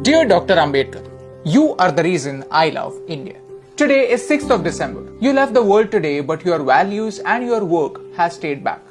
Dear Dr. Ambedkar, you are the reason I love India. Today is 6th of December. You left the world today, but your values and your work has stayed back.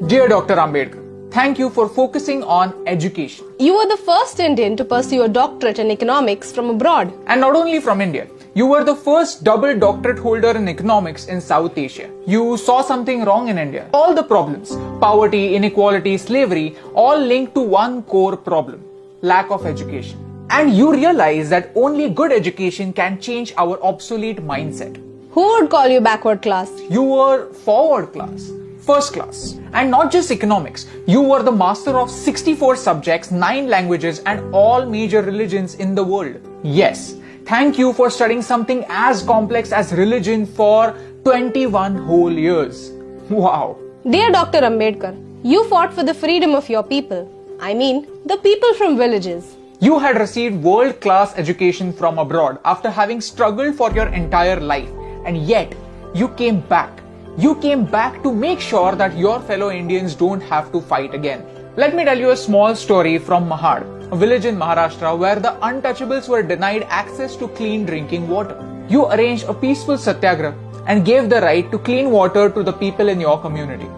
Dear Dr. Ambedkar, thank you for focusing on education. You were the first Indian to pursue a doctorate in economics from abroad. And not only from India, you were the first double doctorate holder in economics in South Asia. You saw something wrong in India. All the problems, poverty, inequality, slavery, all linked to one core problem, lack of education. And you realize that only good education can change our obsolete mindset. Who would call you backward class? You were forward class, first class. And not just economics, you were the master of 64 subjects, 9 languages and all major religions in the world. Yes, thank you for studying something as complex as religion for 21 whole years. Wow. Dear Dr. Ambedkar, you fought for the freedom of your people. I mean, the people from villages. You had received world-class education from abroad after having struggled for your entire life, and yet you came back. You came back to make sure that your fellow Indians don't have to fight again. Let me tell you a small story from Mahad, a village in Maharashtra where the untouchables were denied access to clean drinking water. You arranged a peaceful satyagraha and gave the right to clean water to the people in your community.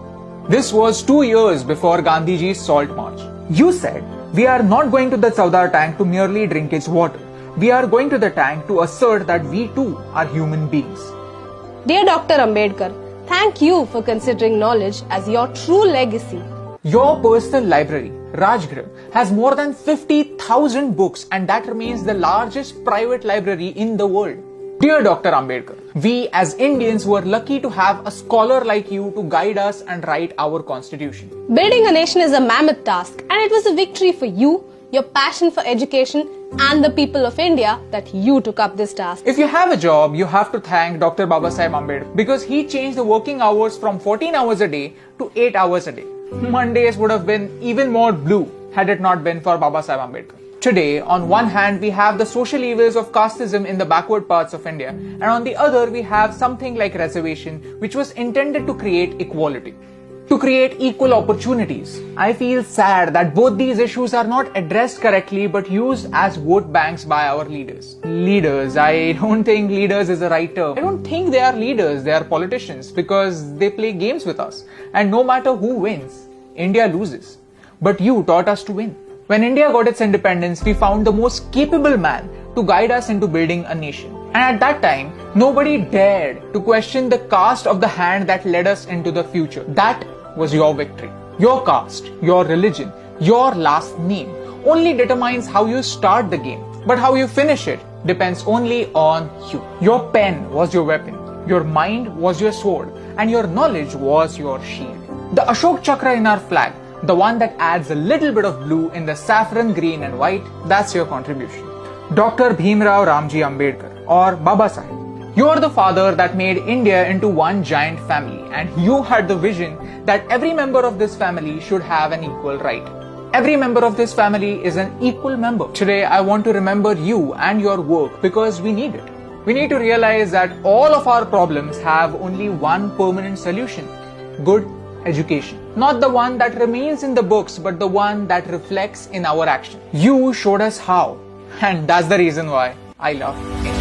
This was 2 years before Gandhiji's Salt March. You said, "We are not going to the Saudar tank to merely drink its water. We are going to the tank to assert that we too are human beings." Dear Dr. Ambedkar, thank you for considering knowledge as your true legacy. Your personal library, Rajgriha, has more than 50,000 books and that remains the largest private library in the world. Dear Dr. Ambedkar, we as Indians were lucky to have a scholar like you to guide us and write our constitution. Building a nation is a mammoth task, and it was a victory for you, your passion for education, and the people of India that you took up this task. If you have a job, you have to thank Dr. Babasaheb Ambedkar because he changed the working hours from 14 hours a day to 8 hours a day. Mondays would have been even more blue had it not been for Babasaheb Ambedkar. Today, on one hand, we have the social evils of casteism in the backward parts of India, and on the other, we have something like reservation, which was intended to create equality, to create equal opportunities. I feel sad that both these issues are not addressed correctly but used as vote banks by our leaders. Leaders, I don't think leaders is the right term. I don't think they are leaders, they are politicians because they play games with us. And no matter who wins, India loses. But you taught us to win. When India got its independence, we found the most capable man to guide us into building a nation. And at that time, nobody dared to question the caste of the hand that led us into the future. That was your victory. Your caste, your religion, your last name only determines how you start the game. But how you finish it depends only on you. Your pen was your weapon, your mind was your sword, and your knowledge was your shield. The Ashok Chakra in our flag, the one that adds a little bit of blue in the saffron, green and white, that's your contribution. Dr. Bhimrao Ramji Ambedkar or Baba Sahib. You are the father that made India into one giant family and you had the vision that every member of this family should have an equal right. Every member of this family is an equal member. Today I want to remember you and your work because we need it. We need to realize that all of our problems have only one permanent solution: good education. Not the one that remains in the books, but the one that reflects in our action. You showed us how, and that's the reason why I love India.